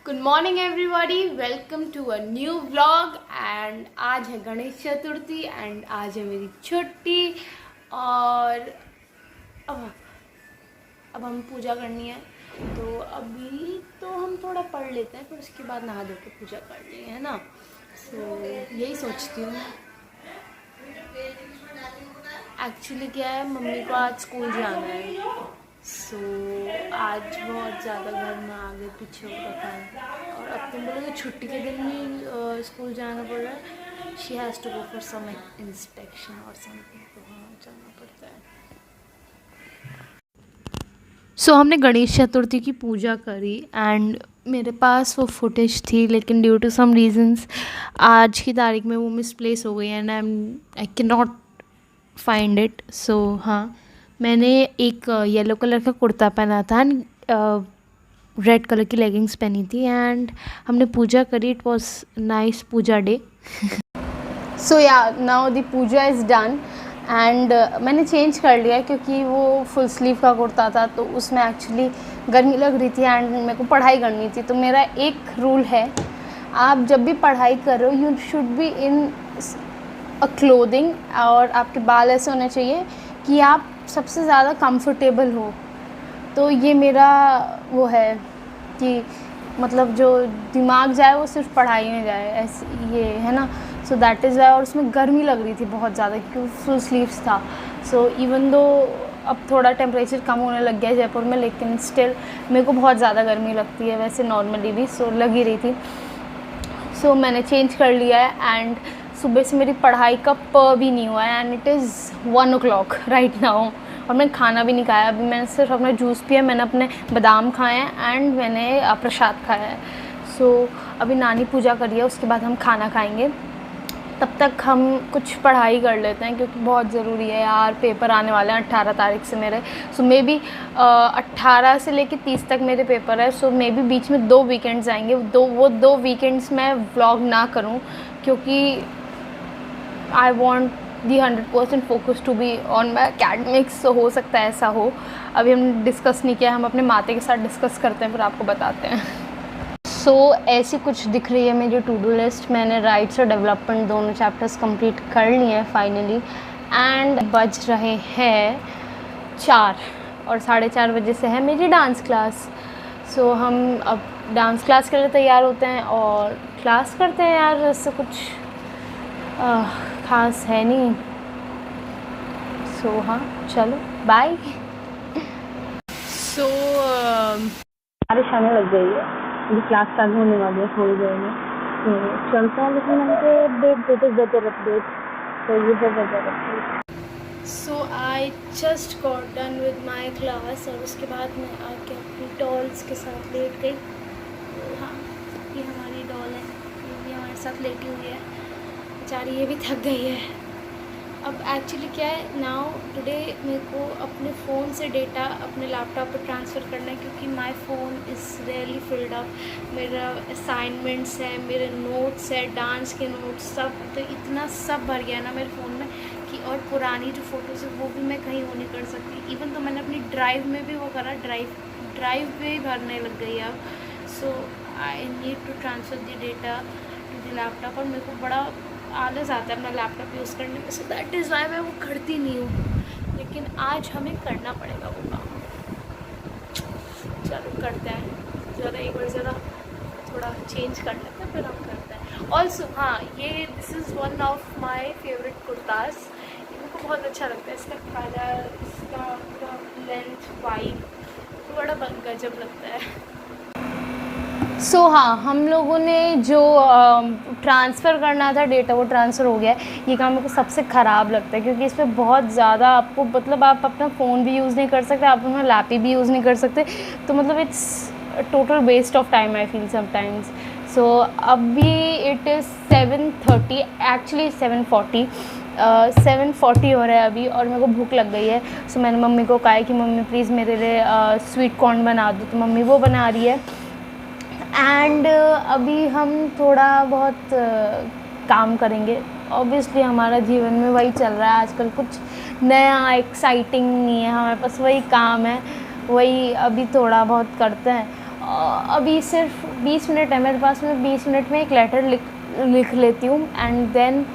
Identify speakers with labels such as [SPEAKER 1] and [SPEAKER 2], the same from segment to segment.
[SPEAKER 1] Good morning everybody, welcome to a new vlog. And आज है Ganesh Chaturthi and आज है मेरी छुट्टी। और अब हम पूजा करनी है, तो अभी तो हम थोड़ा पढ़ लेते हैं, फिर उसके बाद नहा धो के पूजा करनी है ना। यही सोचती हूँ। एक्चुअली क्या है, मम्मी को आज स्कूल जाना है। आज बहुत ज़्यादा घर में आगे पीछे हो रखा है। और अब तुम बोलोगे छुट्टी के दिन ही स्कूल जाना पड़ रहा है। She has to go for some inspection और समथिंग, तो हाँ जाना पड़ता है। हमने गणेश चतुर्थी की पूजा करी एंड मेरे पास वो फुटेज थी, लेकिन ड्यू टू सम रीजंस आज की तारीख में वो मिसप्लेस हो गई एंड आई कैन नॉट फाइंड इट। हाँ, मैंने एक येलो कलर का कुर्ता पहना था एंड रेड कलर की लेगिंग्स पहनी थी एंड हमने पूजा करी। It was nice puja day. Now the puja is done and मैंने चेंज कर लिया क्योंकि वो फुल स्लीव का कुर्ता था, तो उसमें एक्चुअली गर्मी लग रही थी एंड मेरे को पढ़ाई करनी थी। तो मेरा एक रूल है, आप जब भी पढ़ाई करो you should be in a clothing, और आपके बाल ऐसे होने चाहिए कि आप सबसे ज़्यादा कंफर्टेबल हो। तो ये मेरा वो है कि मतलब जो दिमाग जाए वो सिर्फ पढ़ाई में जाए, ऐसे ये है ना। So that is why. और उसमें गर्मी लग रही थी बहुत ज़्यादा क्योंकि फुल स्लीव्स था। इवन दो अब थोड़ा टेम्परेचर कम होने लग गया है जयपुर में, लेकिन स्टिल मेरे को बहुत ज़्यादा गर्मी लगती है वैसे नॉर्मली भी, लग ही रही थी। मैंने चेंज कर लिया है एंड सुबह से मेरी पढ़ाई का भी नहीं हुआ है and it is 1 o'clock right now. और मैंने खाना भी नहीं खाया, अभी मैंने सिर्फ अपना जूस पिया, मैंने अपने बादाम खाए हैं एंड मैंने प्रसाद खाया है। अभी नानी पूजा करिए, उसके बाद हम खाना खाएंगे। तब तक हम कुछ पढ़ाई कर लेते हैं क्योंकि बहुत ज़रूरी है यार। पेपर आने वाले हैं 18 तारीख से मेरे। मे बी 18 से लेके 30 तक मेरे पेपर है। मे बी बीच में 2 वीकेंड्स आएंगे। वो दो वीकेंड्स मैं व्लॉग ना करूं क्योंकि I want the 100% focus to be on my academics. हो सकता है ऐसा हो, अभी हमने डिस्कस नहीं किया, हम अपने माते के साथ डिस्कस करते हैं फिर आपको बताते हैं। ऐसी कुछ दिख रही है मेरी टू डू लिस्ट। मैंने राइट्स और डेवलपमेंट दोनों चैप्टर्स कंप्लीट कर लिए हैं फाइनली एंड बज रहे हैं 4 और 4:30 बजे से है मेरी डांस क्लास। हम अब डांस क्लास के लिए तैयार होते हैं और क्लास करते हैं यार। इससे कुछ ख़ास है नहीं। हाँ चलो बाय। बारिश आने लग गई है, अभी क्लास चालू होने वाली है थोड़ी देर में, तो चलते हैं। लेकिन हमको अपडेट वेदर अपडेट, तो ये है weather update. I just got done with my class और उसके बाद मैं आके अपनी डॉल्स के साथ लेट गई। हाँ, ये हमारी डॉल है, ये भी हमारे साथ लेटी हुई है बेचारी, ये भी थक गई है। अब एक्चुअली क्या है, नाउ टुडे मेरे को अपने फ़ोन से डेटा अपने लैपटॉप पर ट्रांसफ़र करना है क्योंकि my phone is really filled up. मेरा असाइनमेंट्स है, मेरे नोट्स है, डांस के नोट्स, सब तो इतना सब भर गया ना मेरे फ़ोन में कि और पुरानी जो फ़ोटोज़ है वो भी मैं कहीं वो नहीं कर सकती। इवन तो मैंने अपनी ड्राइव में भी वो करा, ड्राइव पे ही भरने लग गई अब। I need to transfer the data to the laptop और मेरे को बड़ा आलस आता है अपना लैपटॉप यूज़ करने में। दैट इज़ वाई मैं वो करती नहीं हूँ, लेकिन आज हमें करना पड़ेगा वो काम। चलो करते हैं, ज़रा एक बार ज़रा थोड़ा चेंज कर लेते हैं फिर हम करते हैं। ऑल्सो हाँ, ये this is one of my favourite kurtas, मेरे को बहुत अच्छा लगता है इसका कलर, इसका लेंथ, वाइब बड़ा गजब लगता है। हाँ, हम लोगों ने जो ट्रांसफ़र करना था डेटा वो ट्रांसफ़र हो गया है। ये काम मेरे को सबसे ख़राब लगता है क्योंकि इसमें बहुत ज़्यादा आपको मतलब आप अपना फ़ोन भी यूज़ नहीं कर सकते, आप अपना लैपटॉप भी यूज़ नहीं कर सकते, तो मतलब it's total waste of time I feel sometimes. अभी इट इज़ 7:30, एक्चुअली 7:40 हो रहा है अभी और मेरे को भूख लग गई है। मैंने मम्मी को कहा है कि मम्मी प्लीज़ मेरे लिए स्वीट कॉर्न बना दो, तो मम्मी वो बना रही है। एंड अभी हम थोड़ा बहुत काम करेंगे। ऑब्वियसली हमारा जीवन में वही चल रहा है आजकल, कुछ नया एक्साइटिंग नहीं है, हमारे पास वही काम है, वही अभी थोड़ा बहुत करते हैं अभी सिर्फ 20 मिनट है मेरे पास में, 20 मिनट में एक लेटर लिख लेती हूँ एंड देन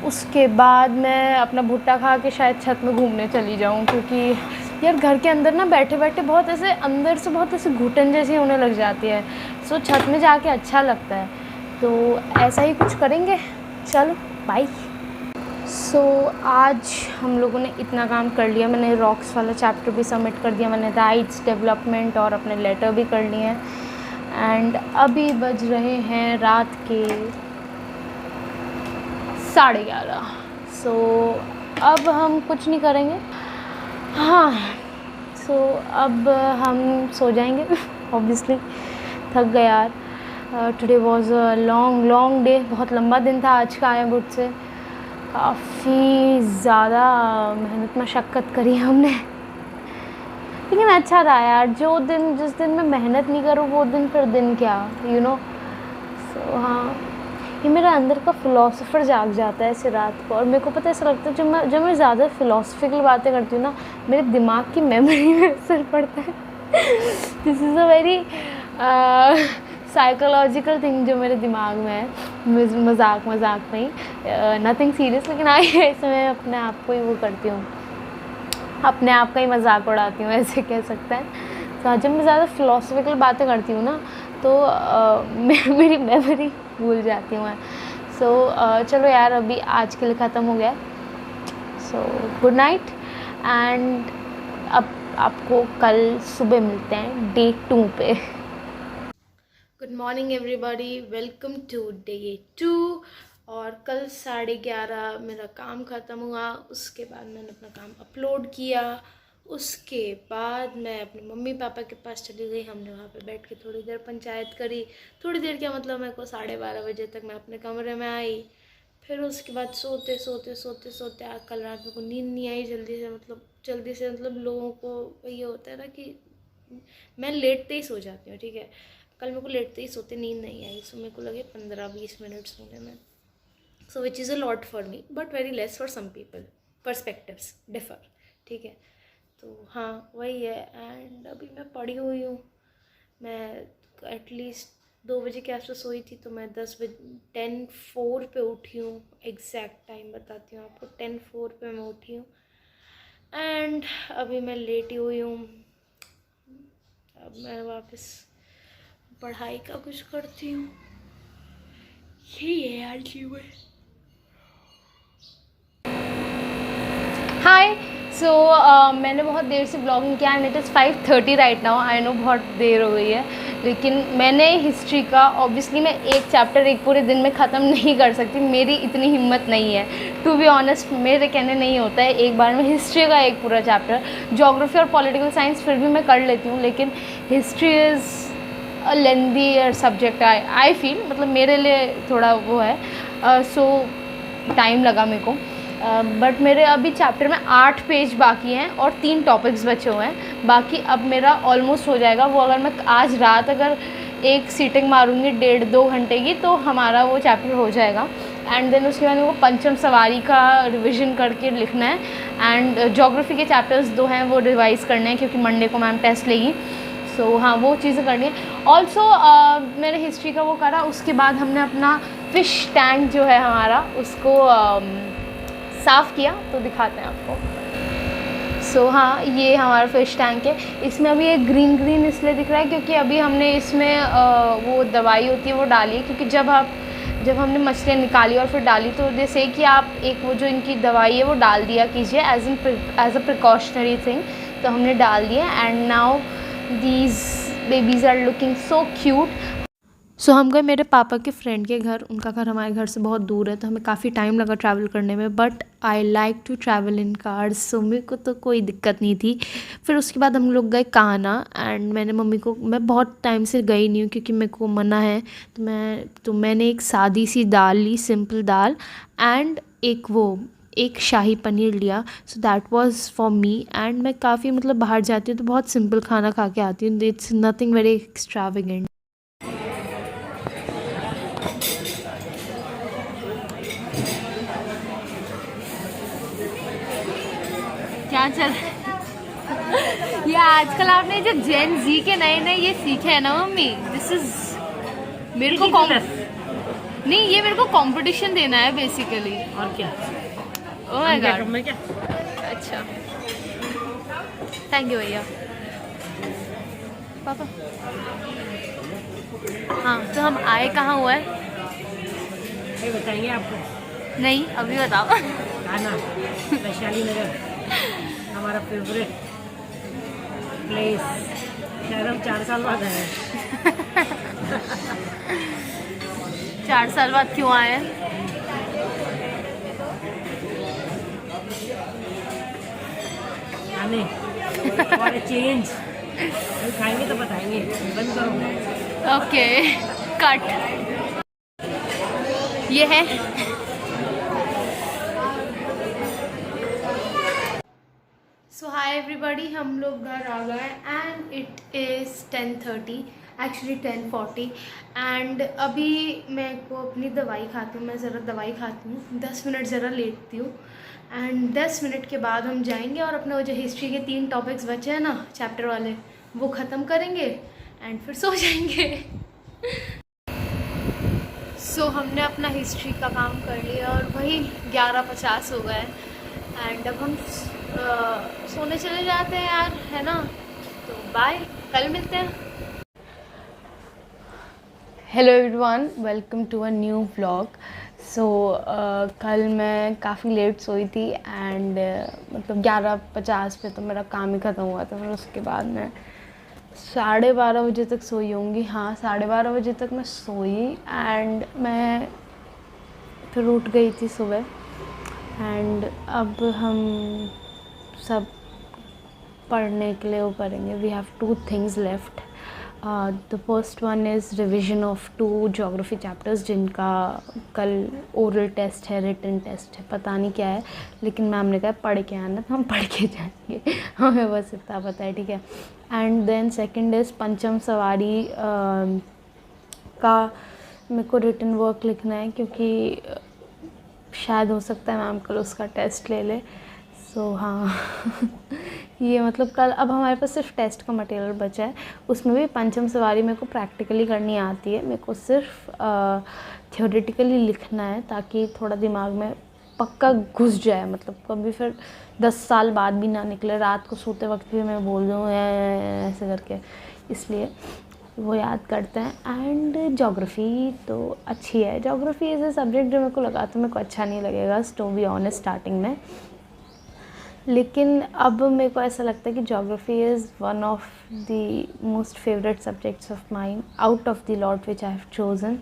[SPEAKER 1] उसके बाद मैं अपना भुट्टा खा के शायद छत में घूमने चली जाऊँ, क्योंकि यार घर के अंदर ना बैठे बैठे बहुत ऐसे अंदर से बहुत ऐसे घुटन जैसी होने लग जाती है। सो छत में जाके अच्छा लगता है, तो ऐसा ही कुछ करेंगे। चलो बाय। सो आज हम लोगों ने इतना काम कर लिया। मैंने रॉक्स वाला चैप्टर भी सबमिट कर दिया, मैंने राइट्स, डेवलपमेंट और अपने लेटर भी कर लिए हैं एंड अभी बज रहे हैं रात के 11:30। सो अब हम कुछ नहीं करेंगे, हाँ। सो अब हम सो जाएंगे ऑब्वियसली, थक गए यार। Today was a long day, बहुत लंबा दिन था आज का। आया बुट से काफ़ी ज़्यादा मेहनत मशक्क़त करी हमने, लेकिन अच्छा रहा यार। जिस दिन मैं मेहनत नहीं करूँ वो दिन फिर दिन क्या, यू नो। सो हाँ, ये मेरा अंदर का फ़िलासफ़र जाग जाता है ऐसे रात को, और मेरे को पता है ऐसा लगता है जब मैं ज़्यादा फ़िलासफ़िकल बातें करती हूँ ना, मेरे दिमाग की मेमोरी में असर पड़ता है। This is a very psychological thing जो मेरे दिमाग में है। मजाक नहीं, नथिंग सीरियस, लेकिन ऐसे मैं अपने आप को ही वो करती हूँ, अपने आप का ही मजाक उड़ाती हूँ, ऐसे कह सकते हैं। तो जब मैं ज़्यादा फ़िलासफ़िकल बातें करती हूँ ना तो मेरी मेमोरी भूल जाती हूँ मैं। सो चलो यार, अभी आज के लिए ख़त्म हो गया। सो गुड नाइट एंड अब आपको कल सुबह मिलते हैं डे 2 पे। Good morning everybody, welcome to day 2। और कल 11:30 मेरा काम ख़त्म हुआ, उसके बाद मैंने अपना काम अपलोड किया, उसके बाद मैं अपने मम्मी पापा के पास चली गई। हमने वहाँ पे बैठ के थोड़ी देर पंचायत करी। थोड़ी देर क्या मतलब, मेरे को 12:30 बजे तक मैं अपने कमरे में आई। फिर उसके बाद सोते कल रात मेरे को नींद नहीं आई जल्दी से मतलब लोगों को ये होता है ना कि मैं लेटते ही सो जाती हूँ, ठीक है। कल मेरे को लेटते ही सोते नींद नहीं आई। सो मेरे को लगे 15-20 मिनट सोने में। So which is a lot for me but very less for some people, perspectives differ, ठीक है। तो हाँ वही है। एंड अभी मैं पड़ी हुई हूँ। मैं एटलीस्ट 2 बजे के आसपास सोई थी, तो मैं 10:04 पे उठी हूँ। एग्जैक्ट टाइम बताती हूँ आपको, 10:04 पे मैं उठी हूँ एंड अभी मैं लेटी हुई हूँ। अब मैं वापस पढ़ाई का कुछ करती हूँ। यही है यार जीवन। हाय। सो मैंने बहुत देर से ब्लॉगिंग किया and it is 5:30 right now. I know बहुत देर हो गई है, लेकिन मैंने हिस्ट्री का ऑब्वियसली मैं एक चैप्टर एक पूरे दिन में ख़त्म नहीं कर सकती, मेरी इतनी हिम्मत नहीं है। टू बी ऑनेस्ट, मेरे कहने नहीं होता है एक बार में हिस्ट्री का एक पूरा चैप्टर। ज्योग्राफी और पॉलिटिकल साइंस फिर भी मैं कर लेती हूँ, लेकिन history is a lengthy subject I feel, मतलब मेरे लिए थोड़ा वो है। सो टाइम लगा मेरे को, बट मेरे अभी चैप्टर में 8 पेज बाकी हैं और 3 टॉपिक्स बचे हुए हैं। बाकी अब मेरा ऑलमोस्ट हो जाएगा वो। अगर मैं आज रात अगर एक सीटिंग मारूंगी 1.5-2 घंटे की, तो हमारा वो चैप्टर हो जाएगा। एंड देन उसके बाद मेरे को पंचम सवारी का रिवीजन करके लिखना है एंड ज्योग्राफी के चैप्टर्स 2 हैं वो रिवाइज़ करने हैं, क्योंकि मंडे को मैम टेस्ट लेगी। सो हाँ, वो चीज़ें करनी है। ऑल्सो मैंने हिस्ट्री का वो करा, उसके बाद हमने अपना फ़िश टैंक जो है हमारा उसको साफ़ किया, तो दिखाते हैं आपको। सो हाँ, ये हमारा फ़िश टैंक है। इसमें अभी एक ग्रीन इसलिए दिख रहा है क्योंकि अभी हमने इसमें वो दवाई होती है वो डाली है, क्योंकि जब हमने मछलियाँ निकाली और फिर डाली, तो जैसे कि आप एक वो जो इनकी दवाई है वो डाल दिया कीजिए एज अ प्रिकॉशनरी थिंग। तो हमने डाल दिया and now these babies are looking so cute. So हम गए मेरे पापा के फ्रेंड के घर। उनका घर हमारे घर से बहुत दूर है, तो हमें काफ़ी टाइम लगा ट्रैवल करने में, but I like to travel in cars, so मेरे को तो कोई दिक्कत नहीं थी। फिर उसके बाद हम लोग गए कान्हा एंड मैंने मम्मी को, मैं बहुत टाइम से गई नहीं हूँ क्योंकि मेरे को मना है, तो मैंने एक सादी सी दाल ली, सिंपल दाल, एंड एक शाही पनीर लिया। So that was for me. And मैं काफ़ी मतलब बाहर जाती हूँ तो बहुत सिंपल खाना खा के आती हूँ, इट्स नथिंग वेरी एक्स्ट्रावेगेंट। क्या चल ये आजकल आपने जो जेन जी के नए नए ये सीखे है ना मम्मी, दिस इज मेरे को नहीं, ये मेरे को कंपटीशन देना है बेसिकली।
[SPEAKER 2] और क्या?
[SPEAKER 1] Oh my God.
[SPEAKER 2] मैं क्या?
[SPEAKER 1] अच्छा, थैंक यू भैया। पापा हाँ, तो हम आए कहाँ हुआ है?
[SPEAKER 2] ये बताएंगे आपको?
[SPEAKER 1] नहीं, अभी बताओ।
[SPEAKER 2] आना वैशाली नगर, हमारा फेवरेट प्लेस। शायद हम 4 साल बाद आए हैं।
[SPEAKER 1] 4 साल बाद क्यों आए हैं?
[SPEAKER 2] आने और चेंज खाएंगे तो बताएंगे। बंद करो।
[SPEAKER 1] Okay, cut. ये है सो हाय एवरीबॉडी, हम लोग घर आ गए and it is 10:30, actually 10:40 and अभी मैं को अपनी दवाई खाती हूँ। मैं ज़रा दवाई खाती हूँ, 10 मिनट ज़रा लेटती हूँ एंड 10 मिनट के बाद हम जाएंगे और अपने वो जो हिस्ट्री के 3 टॉपिक्स बचे हैं ना चैप्टर वाले, वो ख़त्म करेंगे एंड फिर सो जाएंगे। सो हमने अपना हिस्ट्री का काम कर लिया और वही 11:50 हो गए एंड अब हम सोने चले जाते हैं यार, है ना? तो बाय, कल मिलते हैं। Hello everyone, welcome to a new vlog. So कल मैं काफ़ी लेट सोई थी एंड मतलब 11:50 पे तो मेरा काम ही ख़त्म हुआ था। फिर उसके बाद मैं 12:30 बजे तक सोई होंगी। हाँ, 12:30 बजे तक मैं सोई एंड मैं फिर उठ गई थी सुबह एंड अब हम सब पढ़ने के लिए वो करेंगे। We have 2 things left. The first one is revision of 2 geography chapters जिनका कल ओरल टेस्ट है, रिटन टेस्ट है, पता नहीं क्या है, लेकिन मैम ने कहा पढ़ के आना, तो हम पढ़ के जाएंगे। हमें बस इतना पता है, ठीक है। एंड देन सेकंड इज़ पंचम सवारी का मेरे को रिटन वर्क लिखना है, क्योंकि शायद हो सकता है मैम कल उसका टेस्ट ले ले। सो हाँ ये मतलब कल अब हमारे पास सिर्फ टेस्ट का मटेरियल बचा है। उसमें भी पंचम सवारी मेरे को प्रैक्टिकली करनी आती है, मेरे को सिर्फ थियोरेटिकली लिखना है ताकि थोड़ा दिमाग में पक्का घुस जाए, मतलब कभी फिर 10 साल बाद भी ना निकले, रात को सोते वक्त भी मैं बोल दूँ ऐसे करके, इसलिए वो याद करते हैं। एंड ज्योग्राफी तो अच्छी है, ज्योग्राफी इज़ अ सब्जेक्ट जो मेरे को लगा तो मेरे को अच्छा नहीं लगेगा टू बी ऑनेस्ट स्टार्टिंग में, लेकिन अब मेरे को ऐसा लगता है कि geography is one of the most favourite subjects of mine out of the lot which I have chosen.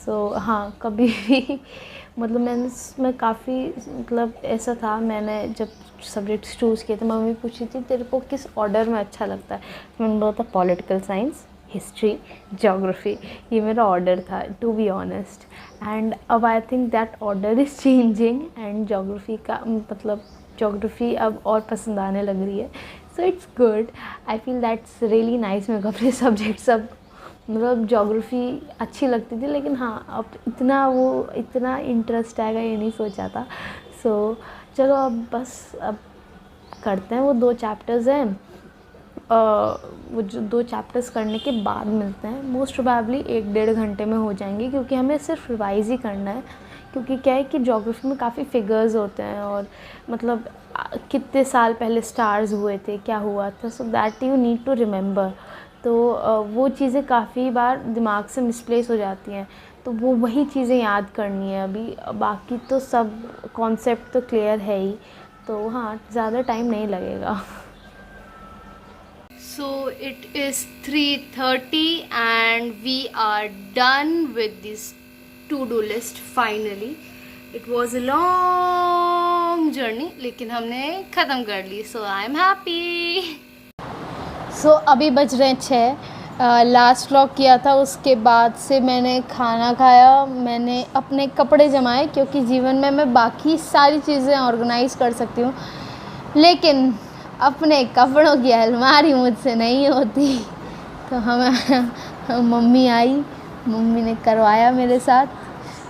[SPEAKER 1] So हाँ, कभी भी मतलब मैं काफ़ी मतलब ऐसा था, मैंने जब सब्जेक्ट्स चूज़ किए थे मम्मी पूछी थी तेरे को किस ऑर्डर में अच्छा लगता है, मैंने बोला था पॉलिटिकल साइंस, हिस्ट्री, ज्योग्राफी, ये मेरा ऑर्डर था टू बी ऑनेस्ट। एंड अब I think that order is changing and geography का मतलब ज्योग्राफी अब और पसंद आने लग रही है। So it's good, I feel that's really nice. मेरे को अपने सब्जेक्ट सब मतलब ज्योग्राफी अच्छी लगती थी, लेकिन हाँ अब इतना इंटरेस्ट आएगा ये नहीं सोचा था। सो चलो अब बस अब करते हैं, वो 2 चैप्टर्स हैं, वो जो 2 चैप्टर्स करने के बाद मिलते हैं। मोस्ट प्रोबेबली 1-1.5 घंटे में हो जाएंगे, क्योंकि हमें सिर्फ रिवाइज़ ही करना है। क्योंकि क्या है कि ज्योग्राफी में काफ़ी फिगर्स होते हैं और मतलब कितने साल पहले स्टार्स हुए थे, क्या हुआ था, so that you need to remember. तो वो चीज़ें काफ़ी बार दिमाग से मिसप्लेस हो जाती हैं, तो वो वही चीज़ें याद करनी है अभी। बाकी तो सब कॉन्सेप्ट तो क्लियर है ही, तो हाँ ज़्यादा टाइम नहीं लगेगा। So it is 3:30 and we are done with this to-do list finally. It was a long journey, लेकिन हमने ख़त्म कर ली, so I am happy. So अभी बज रहे हैं 6। लास्ट व्लॉग किया था उसके बाद से मैंने खाना खाया, मैंने अपने कपड़े जमाए, क्योंकि जीवन में मैं बाकी सारी चीज़ें ऑर्गेनाइज़ कर सकती हूँ, लेकिन अपने कपड़ों की अलमारी मुझसे नहीं होती। तो हमें मम्मी आई, मम्मी ने करवाया मेरे साथ।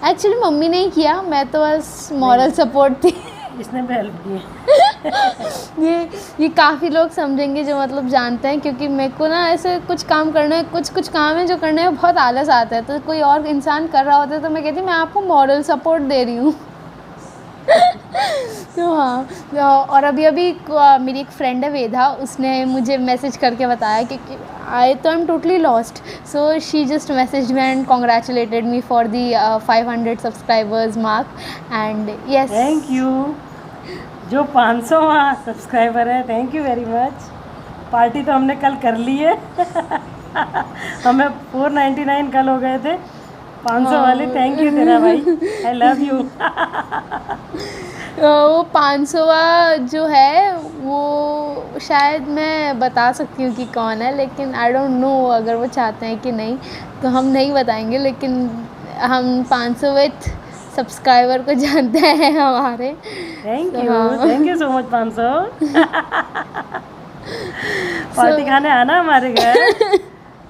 [SPEAKER 1] एक्चुअली मम्मी ने ही किया, मैं तो बस मॉरल सपोर्ट थी।
[SPEAKER 2] इसने भी हेल्प की।
[SPEAKER 1] ये काफ़ी लोग समझेंगे जो मतलब जानते हैं, क्योंकि मेरे को ना ऐसे कुछ काम करने, कुछ काम है जो करने में बहुत आलस आता है, तो कोई और इंसान कर रहा होता है तो मैं कहती हूँ मैं आपको मॉरल सपोर्ट दे रही हूँ। तो हाँ, और अभी मेरी एक फ्रेंड है वेदा, उसने मुझे मैसेज करके बताया कि I am totally lost, so she just message me and congratulated me for the 500 subscribers mark and yes
[SPEAKER 2] thank you. जो 500वां सब्सक्राइबर है, thank you very much. Party तो हमने कल कर ली है। हमें 499 कल हो गए थे, 500 वाले। थैंक यू तेरा भाई, आई लव यू।
[SPEAKER 1] वो 500वां जो है वो शायद मैं बता सकती हूँ कि कौन है, लेकिन आई डोंट नो अगर वो चाहते हैं कि नहीं तो हम नहीं बताएंगे, लेकिन हम 500वें सब्सक्राइबर को जानते हैं हमारे।
[SPEAKER 2] Thank you so much 500। Party खाने आना हमारे घर,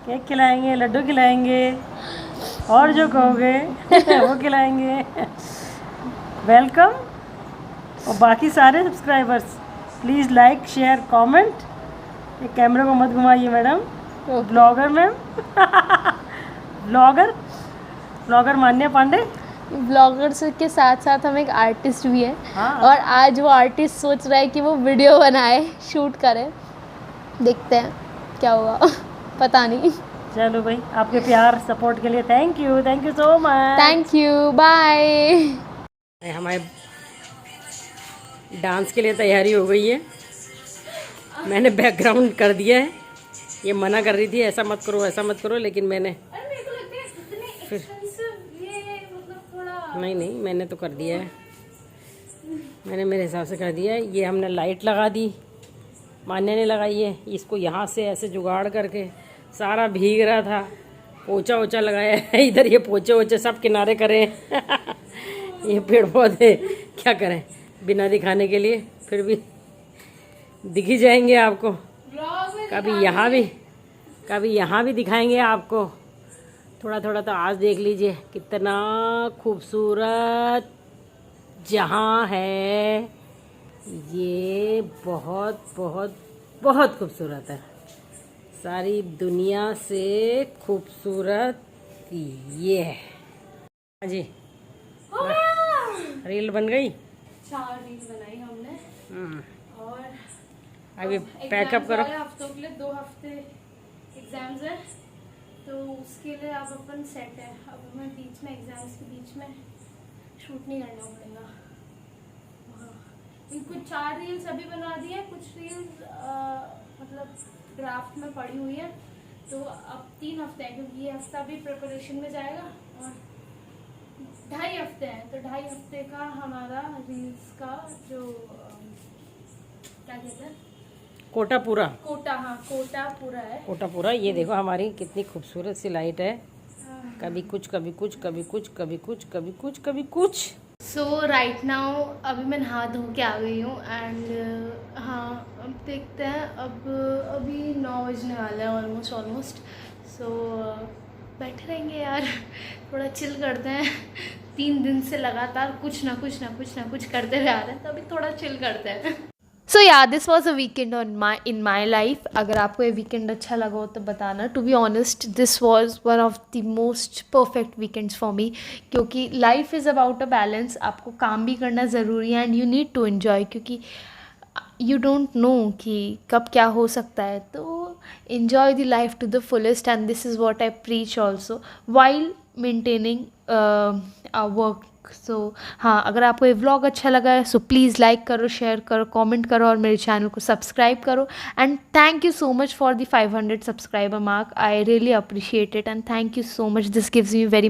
[SPEAKER 2] केक खिलाएंगे, लड्डू खिलाएंगे, और जो कहोगे वो खिलाएंगे। वेलकम। और बाकी सारे subscribers please like share comment. ये कैमरे को मत घुमाइए मैडम। Blogger ma'am. ब्लॉगर मान्या पांडे।
[SPEAKER 1] ब्लॉगर्स के साथ साथ हम एक आर्टिस्ट भी हैं।
[SPEAKER 2] हाँ।
[SPEAKER 1] और आज वो आर्टिस्ट सोच रहा है कि वो वीडियो बनाए, शूट करे, देखते हैं क्या हुआ। पता नहीं।
[SPEAKER 2] चलो भाई, आपके प्यार सपोर्ट के लिए thank you so much.
[SPEAKER 1] Thank you, bye.
[SPEAKER 2] हमारे डांस के लिए तैयारी हो गई है। मैंने बैकग्राउंड कर दिया है। ये मना कर रही थी ऐसा मत करो, लेकिन मैंने फिर नहीं मैंने तो कर दिया है। मैंने मेरे हिसाब से कर दिया है। ये हमने लाइट लगा दी, मान्या ने लगाई है। इसको यहाँ से ऐसे जुगाड़ करके, सारा भीग रहा था, पोछा ओछा लगाया है। इधर ये पोछे ओछे सब किनारे करें। ये पेड़ पौधे क्या करें बिना दिखाने के लिए, फिर भी दिख ही जाएंगे आपको। कभी यहाँ भी दिखाएंगे आपको थोड़ा थोड़ा। तो आज देख लीजिए कितना खूबसूरत जहाँ है ये। बहुत बहुत बहुत खूबसूरत है, सारी दुनिया से खूबसूरत ये है। हाँ जी, रील बन गई।
[SPEAKER 1] 4 रील बनाई हमने। और
[SPEAKER 2] अभी पैकअप करो।
[SPEAKER 1] हफ्तों के लिए 2 हफ्ते एग्जाम्स है, तो उसके लिए अब अपन सेट है। अब हमें बीच में, एग्जाम्स के बीच में शूट नहीं करना पड़ेगा। हाँ, कुछ 4 रील्स अभी बना दी है, कुछ रील्स मतलब ड्राफ्ट में पड़ी हुई है। तो अब 3 हफ्ते हैं, क्योंकि ये हफ्ता भी प्रिपरेशन में जाएगा, और 2.5 हफ्ते हैं। तो 2.5 हफ्ते का हमारा रील्स का जो क्या कहते हैं, कोटा पूरा। हाँ, कोटा पूरा है।
[SPEAKER 2] कोटा पूरा। ये देखो हमारी कितनी खूबसूरत सी लाइट है। कभी कुछ कभी कुछ, कभी कुछ कभी कुछ, कभी कुछ कभी कुछ।
[SPEAKER 1] सो राइट नाउ अभी मैं नहा धो के आ गई हूँ, एंड हाँ अब देखते हैं। अभी 9 बजने वाला है ऑलमोस्ट। सो बैठे रहेंगे यार, थोड़ा चिल करते हैं। 3 दिन से लगातार कुछ ना कुछ करते हुए आ रहे हैं, तो अभी थोड़ा चिल करते हैं। So yeah this was a weekend in my life. अगर आपको ये वीकेंड अच्छा लगा हो तो बताना। To be honest, this was one of the most perfect weekends for me, क्योंकि life is about a balance. आपको काम भी करना ज़रूरी है, and you need to enjoy, क्योंकि यू डोंट नो कि कब क्या हो सकता है। तो enjoy the life to the fullest, and this is what I preach also while maintaining our work. So हाँ, अगर आपको ये व्लॉग अच्छा लगा है सो प्लीज़ लाइक करो, शेयर करो, कमेंट करो, और मेरे चैनल को सब्सक्राइब करो। And thank you so much for the 500 subscriber mark. I really appreciate it, and thank you so much. This gives me very